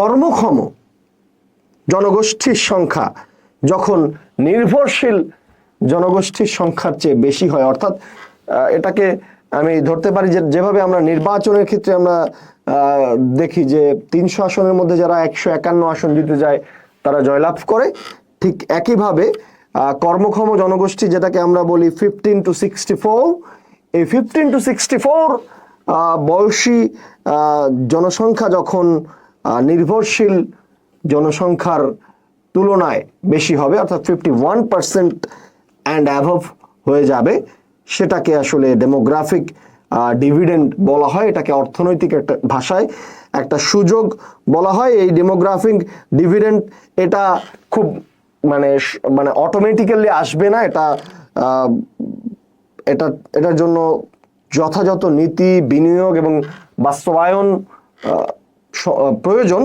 কর্মক্ষম জনগোষ্ঠীর সংখ্যা যখন নির্ভরশীল জনগোষ্ঠীর সংখ্যার চেয়ে বেশি হয়, অর্থাৎ এটাকে আমি ধরতে পারি যে যেভাবে আমরা নির্বাচনের ক্ষেত্রে আমরা দেখি যে 300 আসনের মধ্যে যারা 151 আসন জিতে যায় তারা জয়লাভ করে, ঠিক একইভাবে কর্মক্ষম জনগোষ্ঠী যেটাকে আমরা বলি 15 to 64, এই 15 to 64 বয়সী জনসংখ্যা যখন নির্ভরশীল জনসংখ্যার তুলনায় বেশি হবে, অর্থাৎ 51% অ্যান্ড অ্যাভভ হয়ে যাবে, সেটাকে আসলে ডেমোগ্রাফিক ডিভিডেন্ড বলা হয়। এটাকে অর্থনৈতিক একটা ভাষায় একটা সুযোগ বলা হয়। এই ডেমোগ্রাফিক ডিভিডেন্ড এটা খুব মানে অটোমেটিক্যালি আসবে না, এটার জন্য যথাযথ নীতি, বিনিয়োগ এবং বাস্তবায়ন প্রয়োজন।